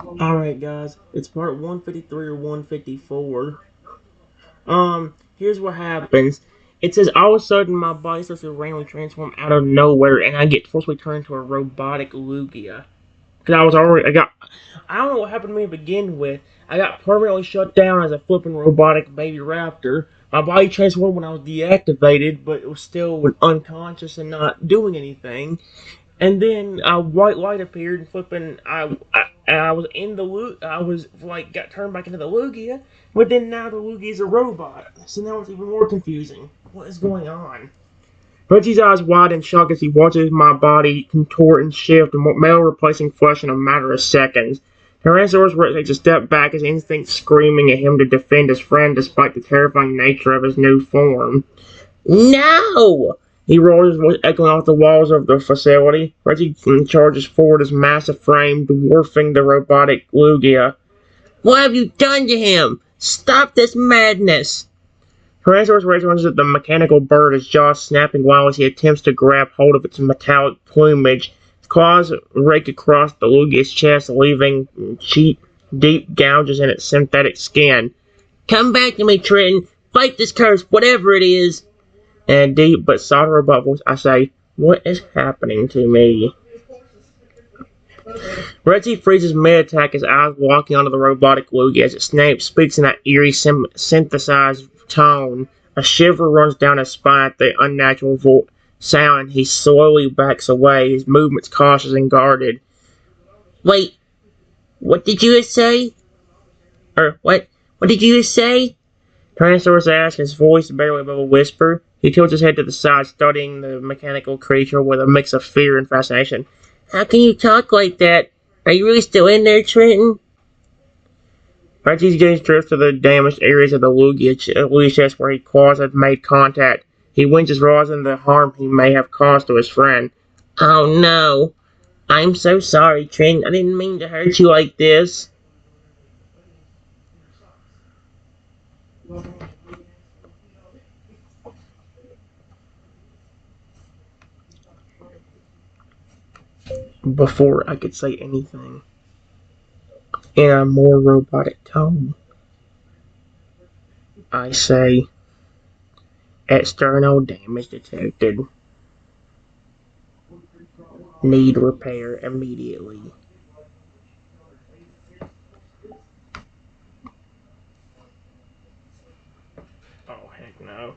Alright guys, it's part 153 or 154. Here's what happens. It says all of a sudden my body starts to randomly transform out of nowhere and I get forcibly turned into a robotic Lugia. Cause I don't know what happened to me to begin with. I got permanently shut down as a flipping robotic baby raptor. My body transformed when I was deactivated, but it was still unconscious and not doing anything. And then a white light appeared and flipping. I was in the I was like got turned back into the Lugia, but then now the Lugia is a robot. So now it's even more confusing. What is going on? Reggie's eyes widen in shock as he watches my body contort and shift, metal replacing flesh in a matter of seconds. Tyrannosaurus Rex takes a step back, his instincts screaming at him to defend his friend despite the terrifying nature of his new form. No! He roars, his voice echoing off the walls of the facility. Reggie charges forward, his massive frame dwarfing the robotic Lugia. What have you done to him? Stop this madness! Tyrannosaurus Rex runs at the mechanical bird, his jaws snapping while he attempts to grab hold of its metallic plumage. His claws rake across the Lugia's chest, leaving deep gouges in its synthetic skin. Come back to me, Trenton! Fight this curse, whatever it is! In a deep but soft robot voice, I say, what is happening to me? Rexy freezes mid-attack, his eyes locking onto the robotic Lugia as Snape speaks in that eerie, synthesized tone. A shiver runs down his spine at the unnatural sound. He slowly backs away, his movements cautious and guarded. Wait, what did you just say? What did you just say? Tyrannosaurus asks, his voice barely above a whisper. He tilts his head to the side, studying the mechanical creature with a mix of fear and fascination. How can you talk like that? Are you really still in there, Trenton? Reggie's gaze drifts to the damaged areas of the Lugia chest where his claws have made contact. He winces, realizing the harm he may have caused to his friend. Oh no. I'm so sorry, Trenton. I didn't mean to hurt you like this. Before I could say anything, in a more robotic tone, I say, external damage detected. Need repair immediately. Oh, heck no.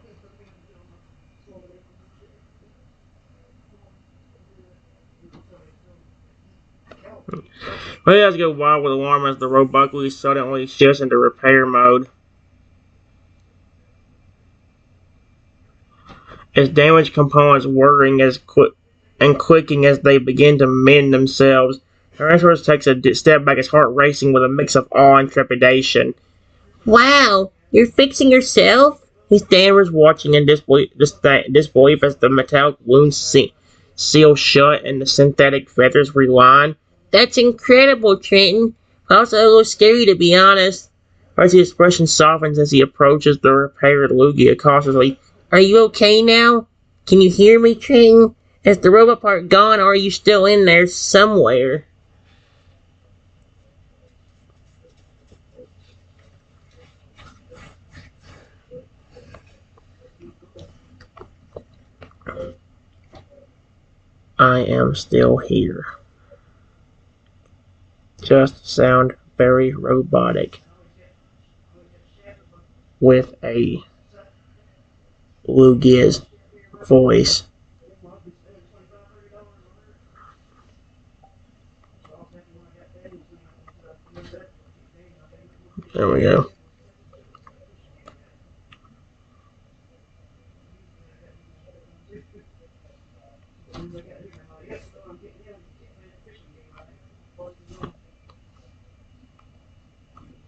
Players go wild with alarm as the robot suddenly shifts into repair mode. Its damaged components whirring and clicking as they begin to mend themselves. Tyrannosaurus takes a step back, his heart racing with a mix of awe and trepidation. Wow, you're fixing yourself? He stammers, watching in disbelief as the metallic wounds seal shut and the synthetic feathers reline. That's incredible, Trenton. Also a little scary, to be honest. Percy's expression softens as he approaches the repaired Lugia cautiously. Are you okay now? Can you hear me, Trenton? Is the robot part gone, or are you still in there somewhere? I am still here. Just sound very robotic. With a Lugia's voice. There we go.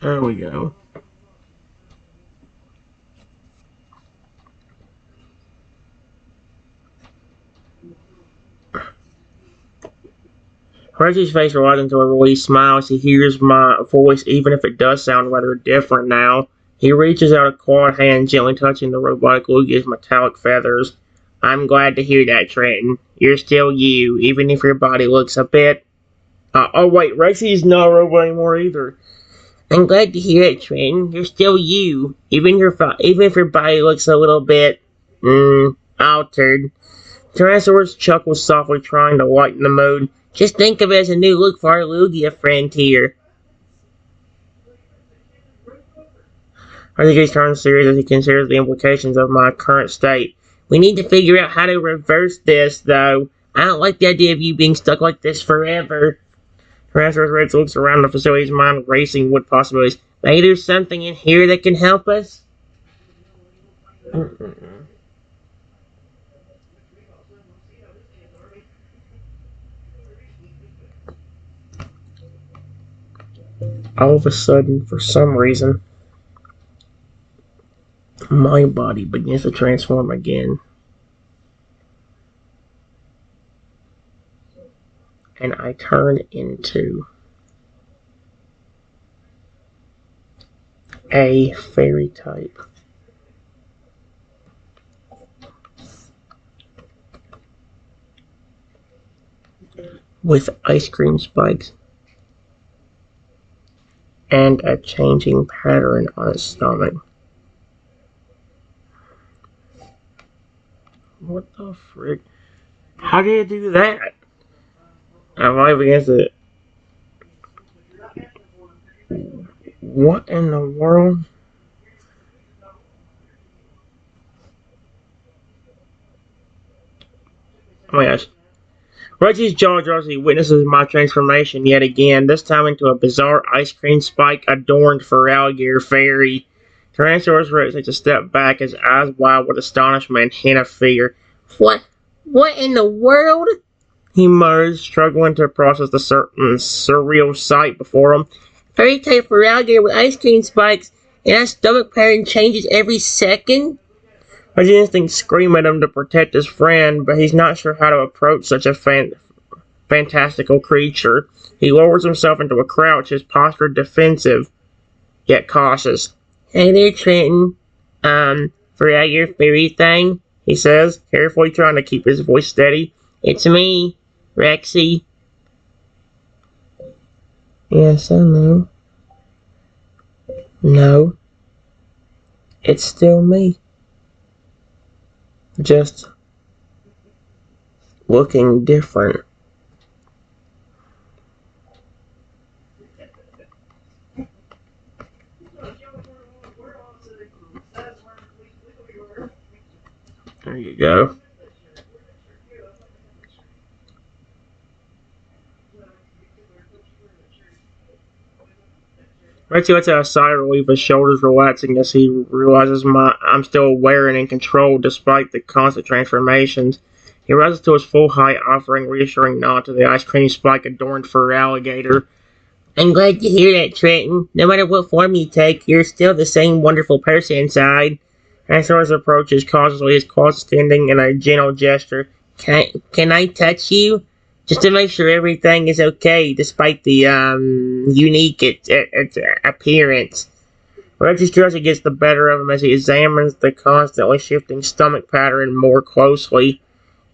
There we go. Percy's face rolls into a relieved smile as he hears my voice, even if it does sound rather different now. He reaches out a clawed hand, gently touching the robotic Lugia's metallic feathers. I'm glad to hear that, Trenton. You're still you, even if your body looks a bit Oh wait, Rexy's not a robot anymore either. I'm glad to hear it, Trenton. You're still you, even if your body looks a little bit, altered. Tyrannosaurus chuckled softly, trying to lighten the mood. Just think of it as a new look for our Lugia friend here. I think he's turning serious as he considers the implications of my current state. We need to figure out how to reverse this, though. I don't like the idea of you being stuck like this forever. Tyrannosaurus Rex looks around the facility's mind, racing with possibilities. Maybe there's something in here that can help us? All of a sudden, for some reason, my body begins to transform again. And I turn into a fairy type. With ice cream spikes and a changing pattern on its stomach. What the frick? How did it do that? I'm live against it. What in the world? Oh my gosh. Reggie's jaw drops as he witnesses my transformation yet again, this time into a bizarre ice cream spike adorned for alligator fairy. Tyrannosaurus Rex takes a step back, his eyes wide with astonishment and hint of fear. What in the world? He mutters, struggling to process the certain surreal sight before him. Fairy type for alligator with ice cream spikes, and that stomach pattern changes every second? Reggie instincts scream at him to protect his friend, but he's not sure how to approach such a fantastical creature. He lowers himself into a crouch, his posture defensive, yet cautious. Hey there, Trenton. Forgot your fairy thing? He says, carefully trying to keep his voice steady. It's me, Rexy. Yes, I know. No. It's still me. Just looking different. There you go. Rexy lets out a sigh of relief, his shoulders relaxing as he realizes I'm still aware and in control despite the constant transformations. He rises to his full height, offering reassuring nod to the ice cream spike adorned for alligator. I'm glad to hear that, Trenton. No matter what form you take, you're still the same wonderful person inside. Tyrannosaurus approaches cautiously, his claws extending in a gentle gesture. Can I touch you? Just to make sure everything is okay, despite the unique appearance. Reggie's curiosity gets the better of him as he examines the constantly shifting stomach pattern more closely.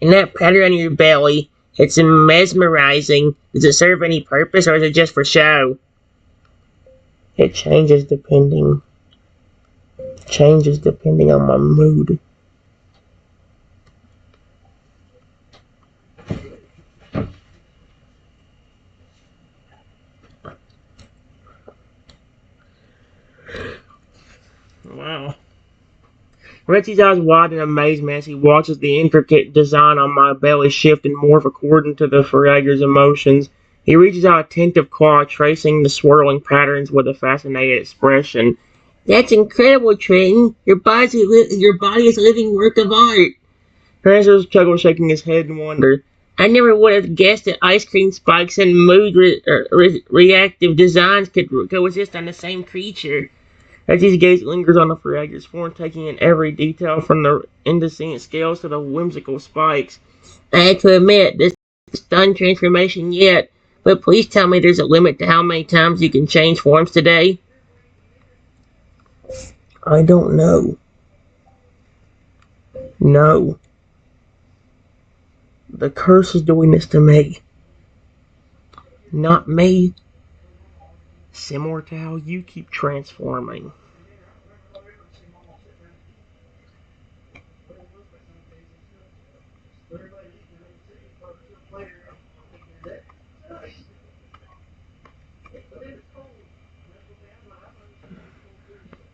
And that pattern on your belly, it's mesmerizing. Does it serve any purpose, or is it just for show? It changes depending on my mood. Wow. Rexy's eyes widen in amazement as he watches the intricate design on my belly shift and morph according to the Ferrager's emotions. He reaches out a tentative claw, tracing the swirling patterns with a fascinated expression. That's incredible, Trenton. Your body is a living work of art. Tyrannosaurus chuckled, shaking his head in wonder. I never would have guessed that ice cream spikes and mood reactive designs could coexist on the same creature. As his gaze lingers on the Ferrager's form, taking in every detail from the indecent scales to the whimsical spikes. I have to admit, this is stunned transformation yet, but please tell me there's a limit to how many times you can change forms today. I don't know. No. The curse is doing this to me. Not me. Simortal, you keep transforming.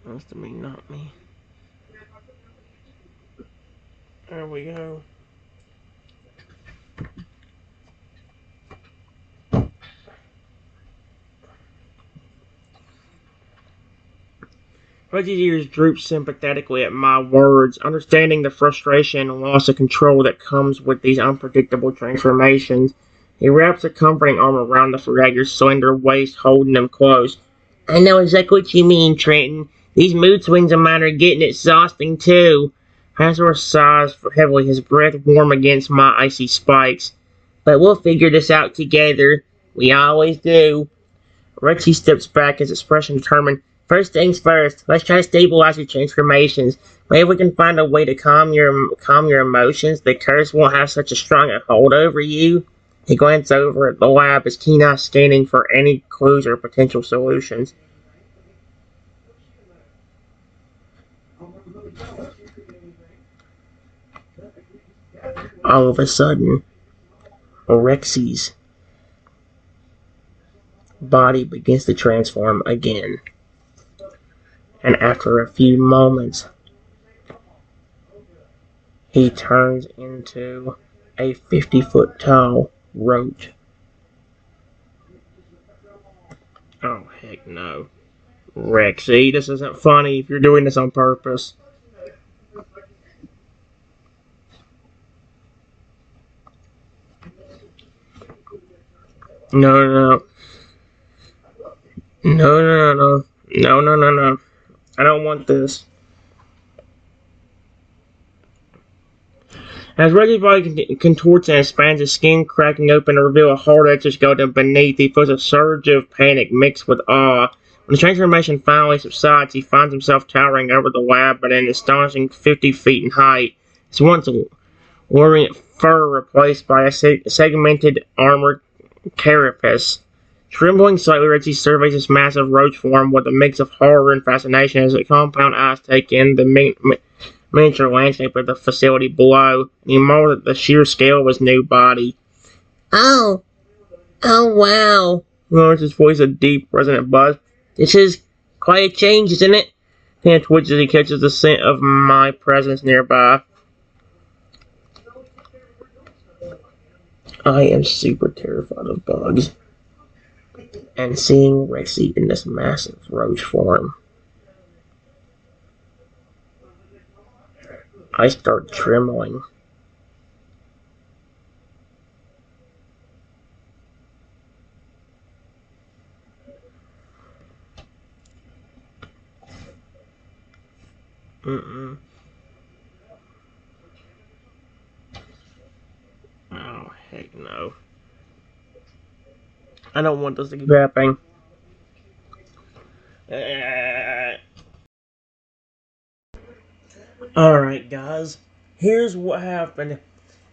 That's to me, not me. There we go. Reggie's ears droop sympathetically at my words, understanding the frustration and loss of control that comes with these unpredictable transformations. He wraps a comforting arm around the Fragger's slender waist, holding him close. I know exactly what you mean, Trenton. These mood swings of mine are getting exhausting, too. Hazor sighs heavily, his breath warm against my icy spikes. But we'll figure this out together. We always do. Rexy steps back, his expression determined. First things first, let's try to stabilize your transformations. Maybe we can find a way to calm your emotions. The curse won't have such a strong hold over you. He glanced over at the lab, his keen eyes scanning for any clues or potential solutions. All of a sudden, Rexy's body begins to transform again, and after a few moments, he turns into a 50-foot tall roach. Oh, heck no. Rexy, this isn't funny if you're doing this on purpose. No, no, no, no, no, no, no, no, no, no. I don't want this. As Reggie's body contorts and expands, his skin cracking open to reveal a hard exoskeleton beneath, he feels a surge of panic mixed with awe. When the transformation finally subsides, he finds himself towering over the lab at an astonishing 50 feet in height. His once luring fur replaced by a segmented armored carapace. Trembling slightly, Rexy surveys this massive roach form with a mix of horror and fascination as its compound eyes take in the miniature landscape of the facility below, and he marveled at the sheer scale of his new body. Oh, oh wow, lowers his voice a deep, resonant buzz. This is quite a change, isn't it? Hand twitches as he catches the scent of my presence nearby. I am super terrified of bugs, and seeing Rexy in this massive roach form, I start trembling. Mm-mm. Oh, heck no. I don't want this to keep happening. Alright, guys. Here's what happened.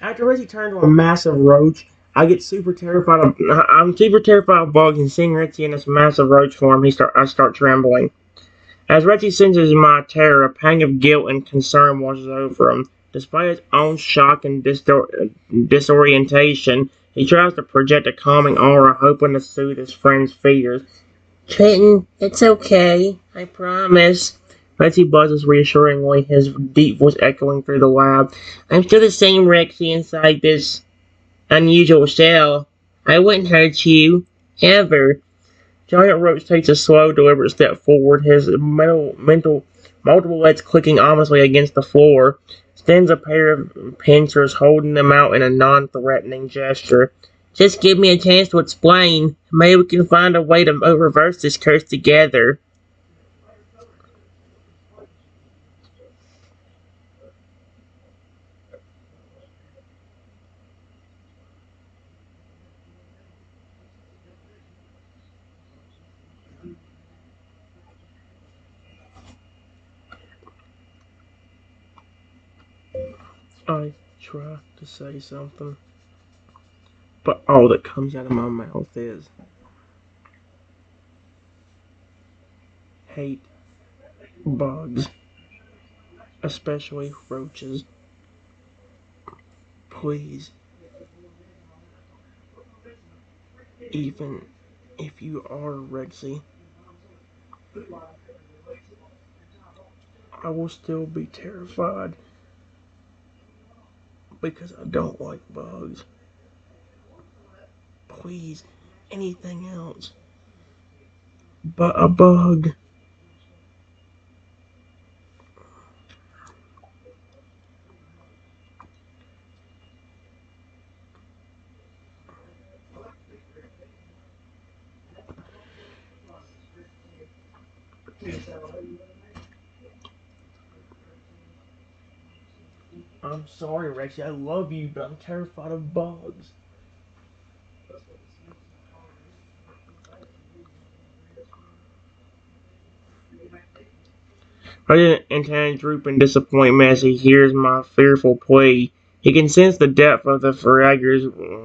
After Reggie turned into a massive roach, I'm super terrified of bugs, and seeing Reggie in this massive roach form, I start trembling. As Reggie senses my terror, a pang of guilt and concern washes over him. Despite his own shock and disorientation, he tries to project a calming aura, hoping to soothe his friend's fears. Trenton, it's okay. I promise. Rexy buzzes reassuringly, his deep voice echoing through the lab. I'm still the same Rexy inside this unusual shell. I wouldn't hurt you. Ever. Giant Roach takes a slow, deliberate step forward, his multiple legs clicking ominously against the floor. Stands a pair of pincers, holding them out in a non-threatening gesture. Just give me a chance to explain. Maybe we can find a way to reverse this curse together. I try to say something. but all that comes out of my mouth is hate bugs, especially roaches. Please, even if you are Rexy, I will still be terrified because I don't like bugs. Please, anything else but a bug. I'm sorry, Rexy. I love you, but I'm terrified of bugs. President Anton droop in disappointment as he hears my fearful plea. He can sense the depth of the Farragher's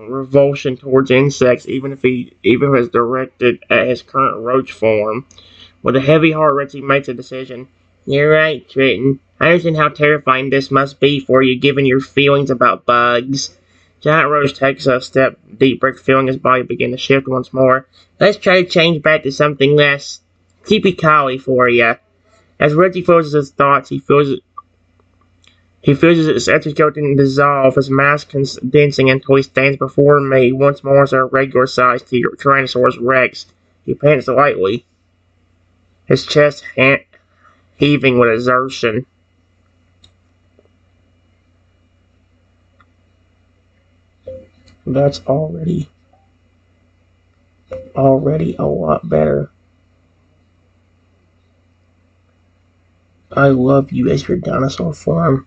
revulsion towards insects, even if it's directed at his current roach form. With a heavy heart, Rexy makes a decision. You're right, Triton. I understand how terrifying this must be for you, given your feelings about bugs. Giant Roach takes a step deeper, feeling his body begin to shift once more. Let's try to change back to something less creepy-colly for you. As Reggie follows his thoughts, he feels his exoskeleton dissolve, his mask condensing until he stands before me once more as a regular-sized Tyrannosaurus Rex. He pants lightly, his chest heaving with exertion. That's already a lot better. I love you as your dinosaur form.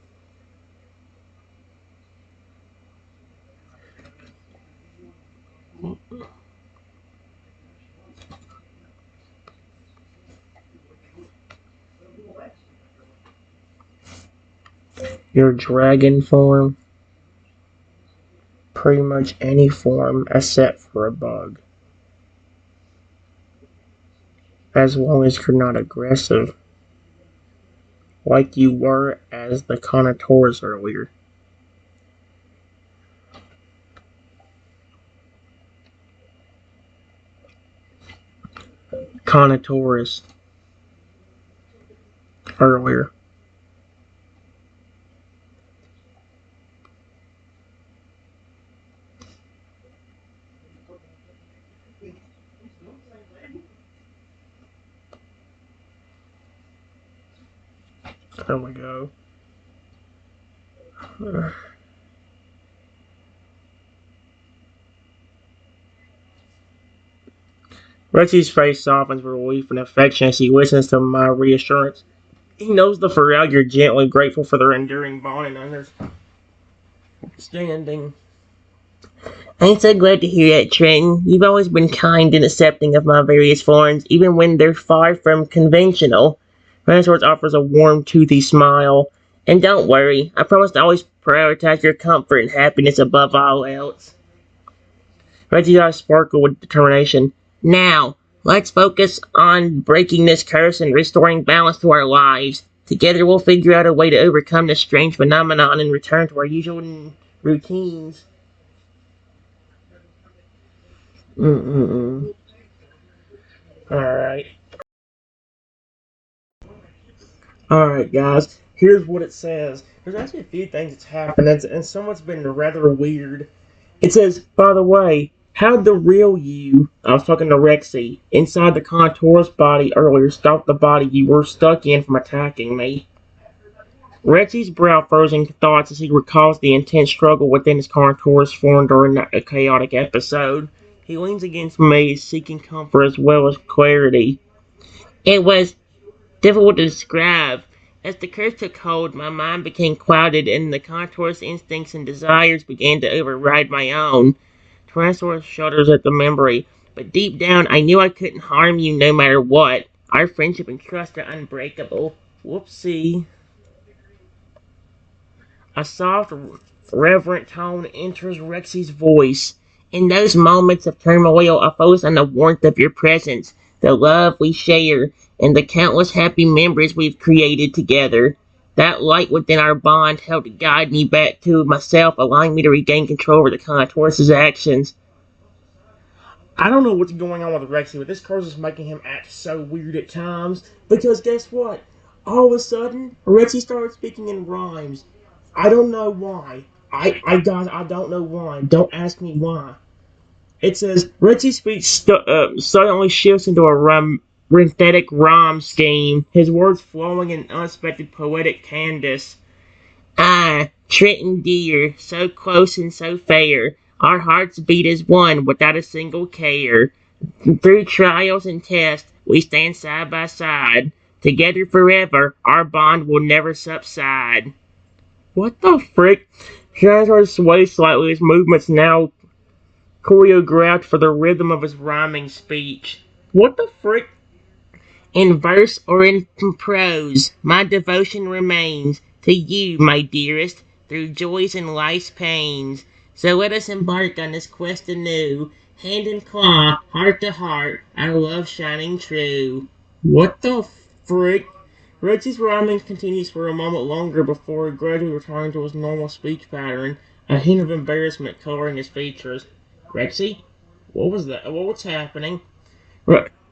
Your dragon form. Pretty much any form except for a bug. As long as you're not aggressive. Like you were as the Carnotaurus earlier. Carnotaurus earlier. There we go. Rexy's face softens with relief and affection as he listens to my reassurance. He knows the Farrell gently grateful for their enduring bond and understanding. I'm so glad to hear that, Trenton. You've always been kind and accepting of my various forms, even when they're far from conventional. Renaissance offers a warm, toothy smile. And don't worry, I promise to always prioritize your comfort and happiness above all else. Reggie's eyes sparkle with determination. Now, let's focus on breaking this curse and restoring balance to our lives. Together we'll figure out a way to overcome this strange phenomenon and return to our usual routines. Mm-mm-mm. Alright. Alright, guys. Here's what it says. There's actually a few things that's happened, and some of it's been rather weird. It says, by the way, how'd the real you, I was talking to Rexy, inside the Contour's body earlier stop the body you were stuck in from attacking me? Rexy's brow furrows in thoughts as he recalls the intense struggle within his Contour's form during a chaotic episode. He leans against me, seeking comfort as well as clarity. It was difficult to describe. As the curse took hold, my mind became clouded and the Contour's instincts and desires began to override my own. Tyrannosaurus shudders at the memory, but deep down I knew I couldn't harm you no matter what. Our friendship and trust are unbreakable. Whoopsie. A soft, reverent tone enters Rexy's voice. In those moments of turmoil, I focus on the warmth of your presence, the love we share, and the countless happy memories we've created together. That light within our bond helped guide me back to myself, allowing me to regain control over the contours' actions. I don't know what's going on with Rexy, but this curse is making him act so weird at times. Because guess what? All of a sudden, Rexy started speaking in rhymes. I don't know why. I don't know why. Don't ask me why. It says Rexy's speech suddenly shifts into a synthetic rhyme scheme. His words flowing in unexpected poetic cadence. I, Trenton dear, so close and so fair, our hearts beat as one without a single care. Through trials and tests, we stand side by side. Together forever, our bond will never subside. What the frick? Charizard sways slightly, his movements now choreographed for the rhythm of his rhyming speech. What the frick? In verse or in prose, my devotion remains to you, my dearest, through joys and life's pains. So let us embark on this quest anew, hand in claw, heart to heart, our love shining true. What the frick? Reggie's rhyming continues for a moment longer before gradually returning to his normal speech pattern, a hint of embarrassment coloring his features. Rexy? What was that? What's happening?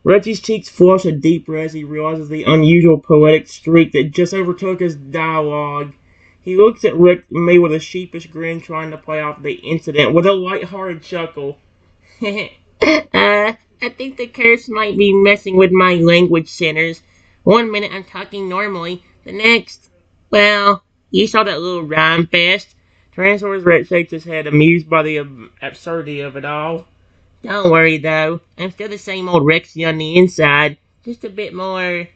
Reggie's cheeks flush a deep red as he realizes the unusual poetic streak that just overtook his dialogue. He looks at me with a sheepish grin, trying to play off the incident with a light-hearted chuckle. I think the curse might be messing with my language centers. One minute I'm talking normally, the next, well, you saw that little rhyme fest. Tyrannosaurus Rex shakes his head, amused by the absurdity of it all. Don't worry though, I'm still the same old Rexy on the inside, just a bit more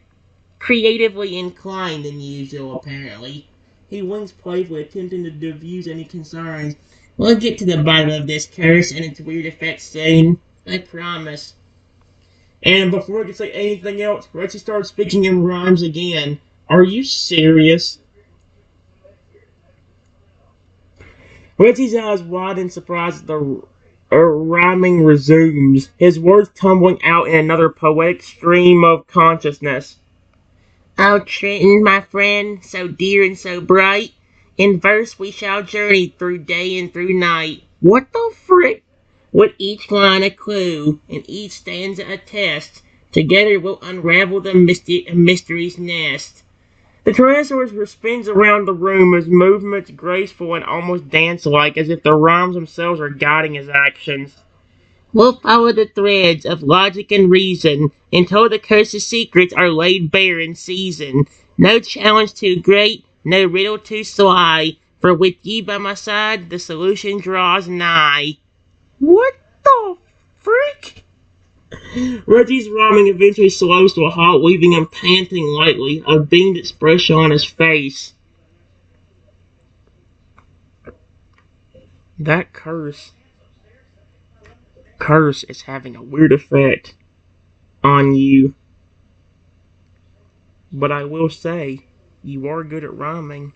creatively inclined than usual, apparently. He winks playfully, attempting to diffuse any concerns. We'll get to the bottom of this curse and its weird effects soon. I promise. And before I can say anything else, Rexy starts speaking in rhymes again. Are you serious? Rexy's eyes widen in surprise as the rhyming resumes, his words tumbling out in another poetic stream of consciousness. Oh, Trenton, my friend, so dear and so bright, in verse we shall journey through day and through night. What the frick? With each line a clue, and each stanza a test, together we'll unravel the mystery's nest. The Tyrannosaurus spins around the room, his movements graceful and almost dance-like, as if the rhymes themselves are guiding his actions. We'll follow the threads of logic and reason until the curse's secrets are laid bare in season. No challenge too great, no riddle too sly, for with ye by my side, the solution draws nigh. What the frick? Reggie's rhyming eventually slows to a halt, leaving him panting lightly, a beamed expression on his face. That curse is having a weird effect on you. But I will say, you are good at rhyming.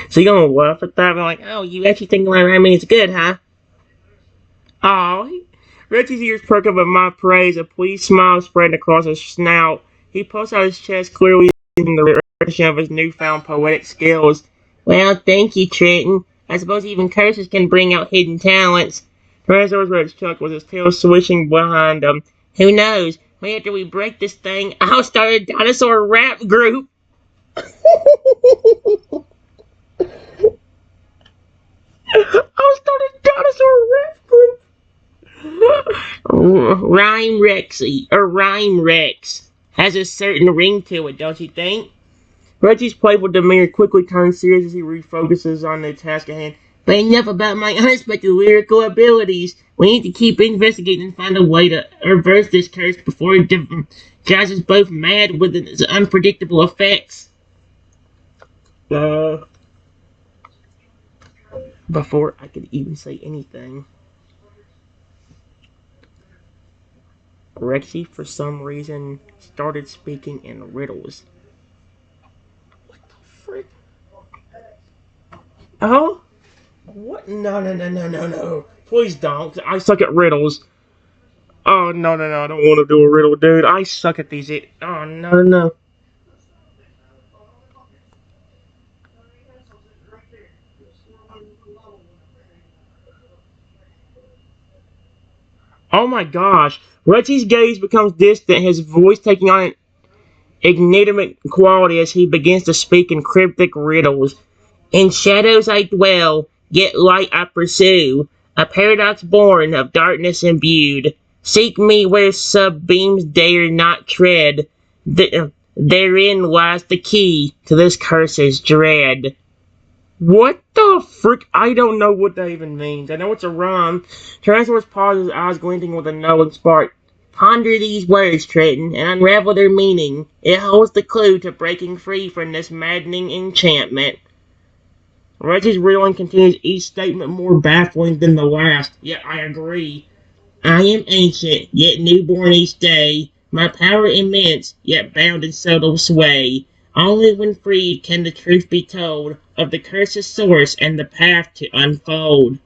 So you're gonna laugh at that? I'm like, oh, you actually think my rhyming is good, huh? Aw. Reggie's ears perk up at my praise, a pleased smile spreading across his snout. He puffs out his chest, clearly using the recognition of his newfound poetic skills. Well, thank you, Trenton. I suppose even curses can bring out hidden talents. Tyrannosaurus Rex chuckled with his tail swishing behind him. Who knows? Maybe after we break this thing, I'll start a dinosaur rap group. I'll start a dinosaur rap group. Rhyme Rexy, or Rhyme Rex, has a certain ring to it, don't you think? Reggie's playful demeanor quickly turns serious as he refocuses on the task at hand. But enough about my unexpected lyrical abilities. We need to keep investigating and find a way to reverse this curse before it drives us both mad with its unpredictable effects. Uh, Before I could even say anything, Rexy, for some reason, started speaking in riddles. What the frick? Oh? What? No, no, no, no, no, no. Please don't. I suck at riddles. Oh, no, no, no. I don't want to do a riddle, dude. I suck at these. Oh, no, no, no. Oh my gosh. Rexy's gaze becomes distant, his voice taking on an enigmatic quality as he begins to speak in cryptic riddles. In shadows I dwell, yet light I pursue, a paradox born of darkness imbued. Seek me where sunbeams dare not tread. Therein lies the key to this curse's dread. What the frick? I don't know what that even means. I know it's a rhyme. Transformers pauses, eyes glinting with a knowing spark. Ponder these words, Trenton, and unravel their meaning. It holds the clue to breaking free from this maddening enchantment. Reggie's riddling continues, each statement more baffling than the last. Yeah, I agree. I am ancient, yet newborn each day. My power immense, yet bound in subtle sway. Only when freed can the truth be told of the curse's source and the path to unfold.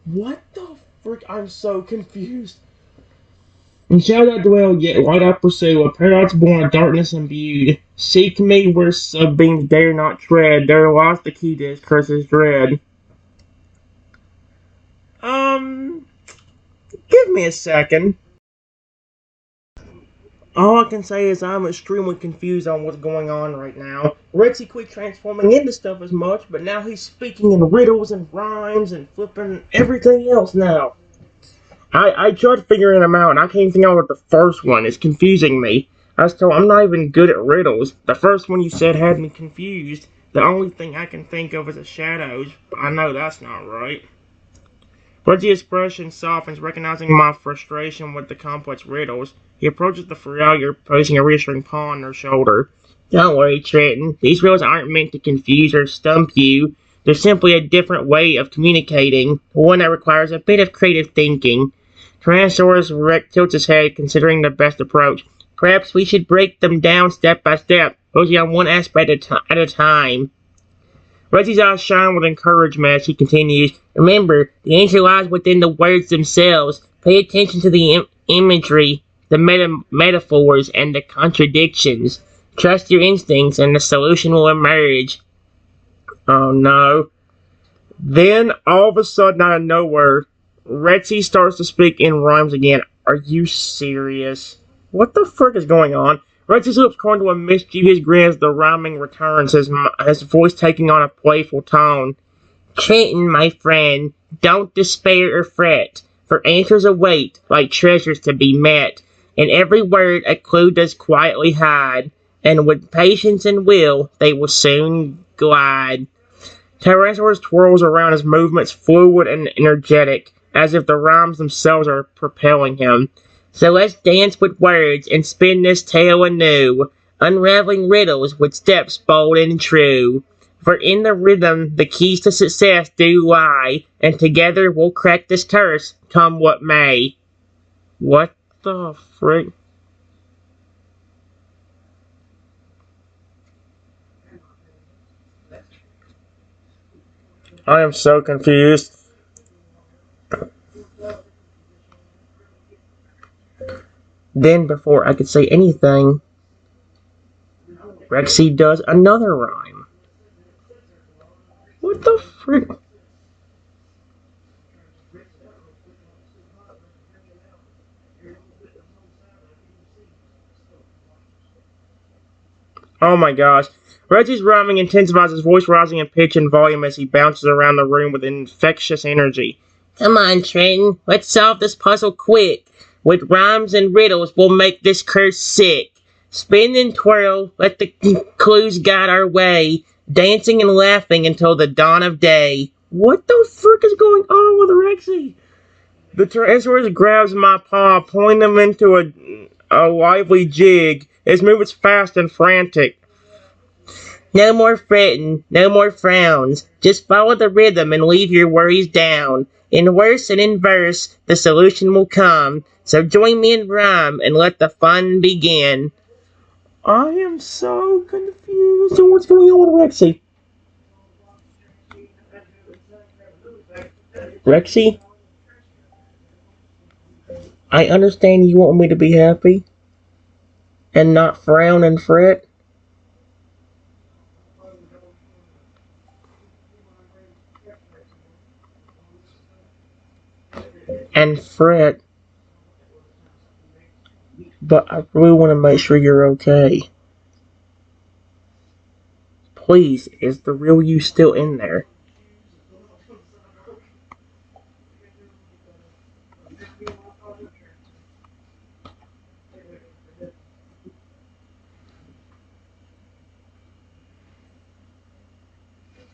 What the frick? I'm so confused. And shall I dwell, yet light I pursue, a paradox born of darkness imbued. Seek me where sunbeams dare not tread, there lies the key to this curse's dread. Give me a second. All I can say is I'm extremely confused on what's going on right now. Rexy quit transforming into stuff as much, but now he's speaking in riddles and rhymes and flipping everything else now. I tried figuring them out, and I can't figure out what the first one is confusing me. I was told I'm not even good at riddles. The first one you said had me confused. The only thing I can think of is the shadows, but I know that's not right. Reggie's expression softens, recognizing my frustration with the complex riddles. He approaches the familiar, placing a reassuring paw on her shoulder. Don't worry, Trenton. These riddles aren't meant to confuse or stump you. They're simply a different way of communicating, one that requires a bit of creative thinking. Tyrannosaurus Rex tilts his head, considering the best approach. Perhaps we should break them down step by step, focusing on one aspect at a time. Reggie's eyes shine with encouragement as he continues. Remember, the answer lies within the words themselves. Pay attention to the imagery, the metaphors, and the contradictions. Trust your instincts and the solution will emerge. Oh no. Then, all of a sudden, out of nowhere, Rexy starts to speak in rhymes again. Are you serious? What the frick is going on? Rexy's lips curl into a mischievous grin as the rhyming returns, his voice taking on a playful tone. Trenton, my friend, don't despair or fret, for answers await, like treasures to be met. In every word a clue does quietly hide, and with patience and will they will soon glide. Tyrannosaurus twirls around, his movements fluid and energetic, as if the rhymes themselves are propelling him. So let's dance with words and spin this tale anew, unraveling riddles with steps bold and true. For in the rhythm the keys to success do lie, and together we'll crack this curse, come what may. What the frick? I am so confused. Then, before I could say anything, Rexy does another rhyme. What the frick? Oh my gosh. Reggie's rhyming intensifies, his voice rising in pitch and volume as he bounces around the room with infectious energy. Come on, Trenton, let's solve this puzzle quick. With rhymes and riddles, we'll make this curse sick. Spin and twirl, let the clues guide our way, dancing and laughing until the dawn of day. What the frick is going on with Rexy? The Tyrannosaurus grabs my paw, pulling them into a lively jig. His movements fast and frantic. No more fretting, no more frowns. Just follow the rhythm and leave your worries down. In verse and in verse, the solution will come. So join me in rhyme and let the fun begin. I am so confused on what's going on with Rexy. Rexy, I understand you want me to be happy and not frown and fret. And fret, but I really want to make sure you're okay. Please, is the real you still in there?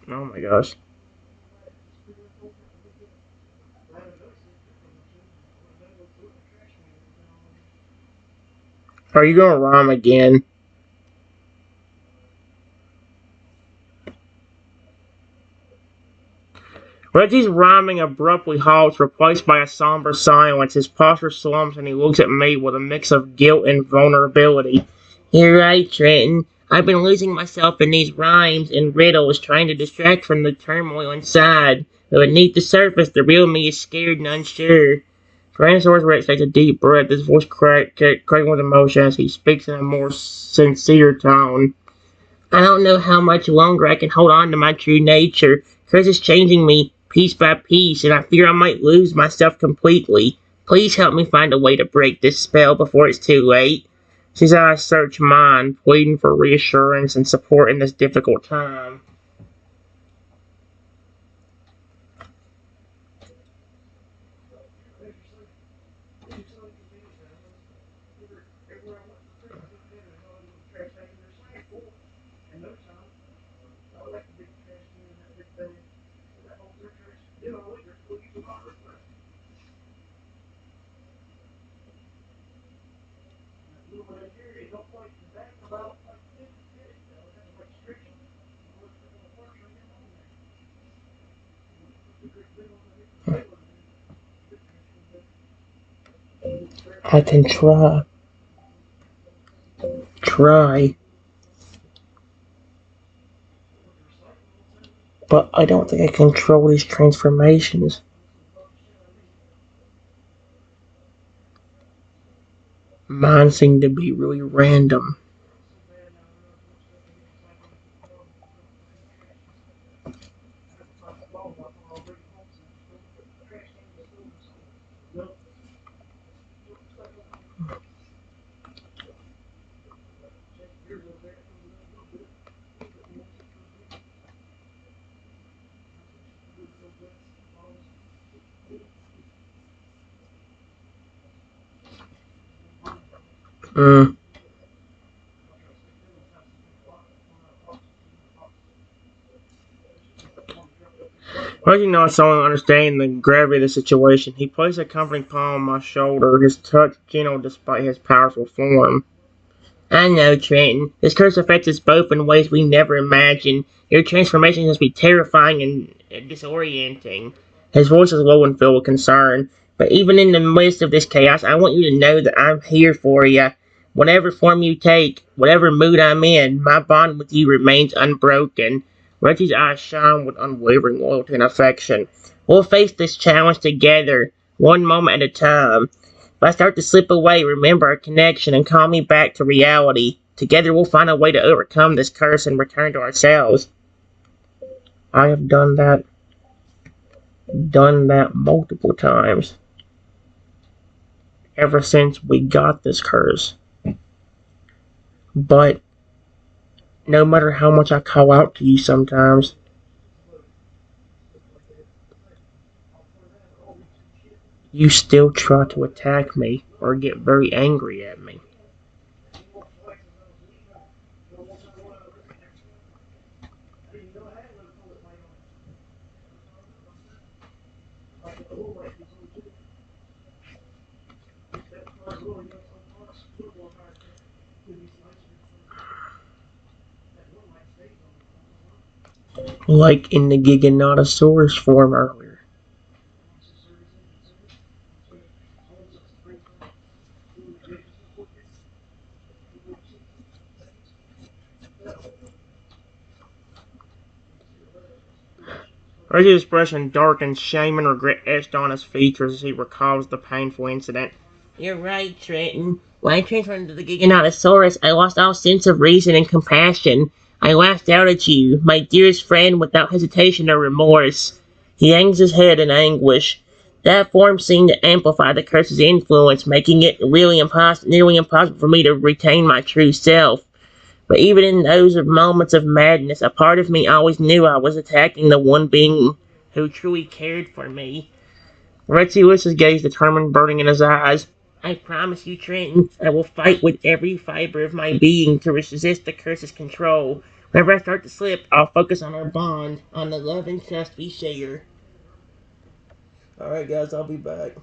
Oh my gosh. Are you gonna rhyme again? Reggie's rhyming abruptly halts, replaced by a somber silence. His posture slumps, and he looks at me with a mix of guilt and vulnerability. You're right, Trenton. I've been losing myself in these rhymes and riddles, trying to distract from the turmoil inside. But beneath the surface, the real me is scared and unsure. Tyrannosaurus Rex takes a deep breath, his voice cracking with emotion as he speaks in a more sincere tone. I don't know how much longer I can hold on to my true nature. Chris is changing me piece by piece, and I fear I might lose myself completely. Please help me find a way to break this spell before it's too late. His eyes search mine, pleading for reassurance and support in this difficult time. I can try, but I don't think I can control these transformations. Mine seem to be really random. Mm. Someone understanding the gravity of the situation, he placed a comforting palm on my shoulder, his touch gentle despite his powerful form. I know, Trenton. This curse affects us both in ways we never imagined. Your transformation must be terrifying and disorienting. His voice is low and filled with concern. But even in the midst of this chaos, I want you to know that I'm here for you. Whatever form you take, whatever mood I'm in, my bond with you remains unbroken. Reggie's eyes shine with unwavering loyalty and affection. We'll face this challenge together, one moment at a time. If I start to slip away, remember our connection and call me back to reality. Together we'll find a way to overcome this curse and return to ourselves. I have done that multiple times ever since we got this curse. But no matter how much I call out to you sometimes, you still try to attack me or get very angry at me. like in the Giganotosaurus form earlier. Rexy's expression darkened, shame and regret etched on his features as he recalls the painful incident. You're right, Trenton. When I transformed into the Giganotosaurus, I lost all sense of reason and compassion. I laughed out at you, my dearest friend, without hesitation or remorse. He hangs his head in anguish. That form seemed to amplify the curse's influence, making it nearly impossible for me to retain my true self. But even in those moments of madness, a part of me always knew I was attacking the one being who truly cared for me. Rexy lifts his gaze, determined, burning in his eyes. I promise you, Trenton, I will fight with every fiber of my being to resist the curse's control. Whenever I start to slip, I'll focus on our bond, on the love and trust we share. Alright, guys, I'll be back.